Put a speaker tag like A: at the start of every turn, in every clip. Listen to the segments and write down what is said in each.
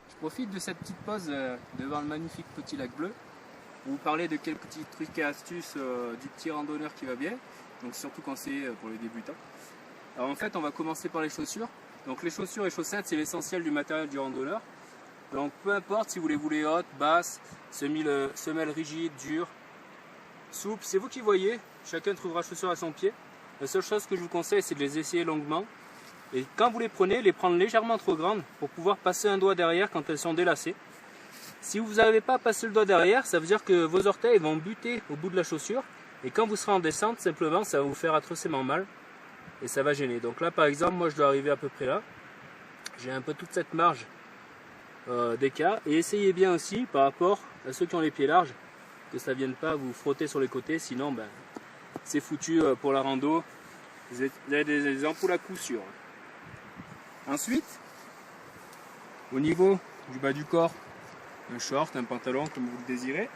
A: Je profite de cette petite pause devant le magnifique petit lac bleu pour vous parler de quelques petits trucs et astuces du petit randonneur qui va bien, donc surtout quand c'est pour les débutants. Alors en fait on va commencer par les chaussures. Donc les chaussures et chaussettes c'est l'essentiel du matériel du randonneur. Donc peu importe si vous les voulez hautes, basses, semelles rigides, dures, souples, c'est vous qui voyez, chacun trouvera chaussures à son pied. La seule chose que je vous conseille c'est de les essayer longuement. Et quand vous les prenez, les prendre légèrement trop grandes pour pouvoir passer un doigt derrière quand elles sont délacées. Si vous n'avez pas passé le doigt derrière, ça veut dire que vos orteils vont buter au bout de la chaussure. Et quand vous serez en descente, simplement, ça va vous faire atrocement mal. Et ça va gêner. Donc là, par exemple, moi je dois arriver à peu près là. J'ai un peu toute cette marge d'écart. Et essayez bien aussi, par rapport à ceux qui ont les pieds larges, que ça ne vienne pas vous frotter sur les côtés. Sinon, c'est foutu pour la rando. Vous avez des ampoules à coup sûr. Ensuite, au niveau du bas du corps, un short, un pantalon comme vous le désirez.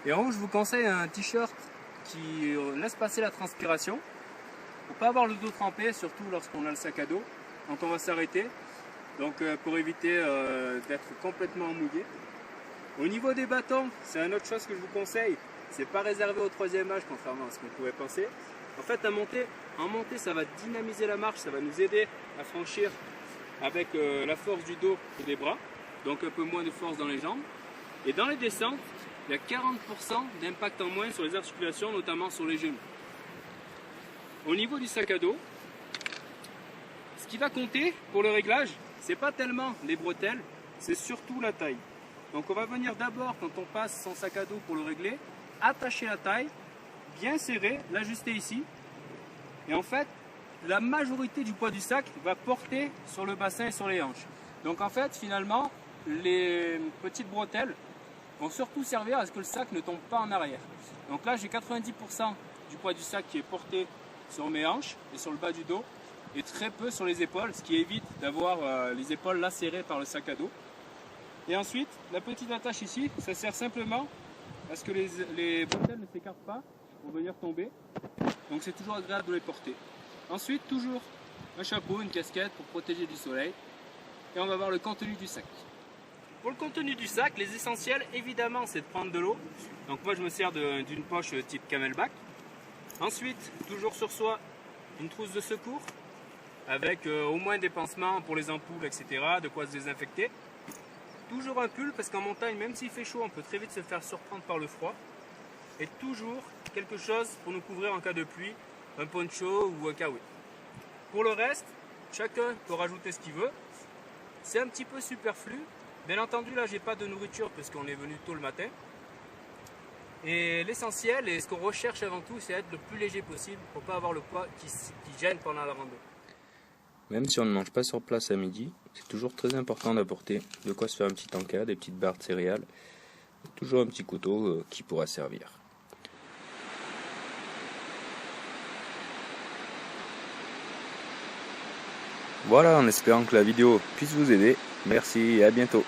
A: Et en haut, je vous conseille un t-shirt qui laisse passer la transpiration pour ne pas avoir le dos trempé, surtout lorsqu'on a le sac à dos, quand on va s'arrêter. Donc pour éviter d'être complètement mouillé. Au niveau des bâtons, c'est une autre chose que je vous conseille. C'est pas réservé au troisième âge, contrairement à ce qu'on pourrait penser. En fait, en montée, ça va dynamiser la marche, ça va nous aider à franchir avec la force du dos et des bras, donc un peu moins de force dans les jambes. Et dans les descentes, il y a 40% d'impact en moins sur les articulations, notamment sur les genoux. Au niveau du sac à dos, ce qui va compter pour le réglage, c'est pas tellement les bretelles, c'est surtout la taille. Donc on va venir d'abord, quand on passe son sac à dos pour le régler, attacher la taille, bien serrer, l'ajuster ici. Et en fait, la majorité du poids du sac va porter sur le bassin et sur les hanches. Donc en fait, finalement, les petites bretelles vont surtout servir à ce que le sac ne tombe pas en arrière. Donc là, j'ai 90% du poids du sac qui est porté sur mes hanches et sur le bas du dos, et très peu sur les épaules, ce qui évite d'avoir les épaules lacérées par le sac à dos. Et ensuite, la petite attache ici, ça sert simplement à ce que les bretelles ne s'écartent pas pour venir tomber. Donc c'est toujours agréable de les porter. Ensuite, toujours un chapeau, une casquette pour protéger du soleil. Et on va voir le contenu du sac. Pour le contenu du sac, les essentiels, évidemment, c'est de prendre de l'eau. Donc moi, je me sers d'une poche type camelback. Ensuite, toujours sur soi, une trousse de secours avec au moins des pansements pour les ampoules, etc. De quoi se désinfecter. Toujours un pull, parce qu'en montagne, même s'il fait chaud, on peut très vite se faire surprendre par le froid. Et toujours quelque chose pour nous couvrir en cas de pluie, un poncho ou un kawaii. Pour le reste, chacun peut rajouter ce qu'il veut. C'est un petit peu superflu. Bien entendu, là, j'ai pas de nourriture parce qu'on est venu tôt le matin. Et l'essentiel, et ce qu'on recherche avant tout, c'est être le plus léger possible pour ne pas avoir le poids qui gêne pendant la rando.
B: Même si on ne mange pas sur place à midi, c'est toujours très important d'apporter de quoi se faire un petit encas, des petites barres de céréales, toujours un petit couteau qui pourra servir. Voilà, en espérant que la vidéo puisse vous aider. Merci et à bientôt.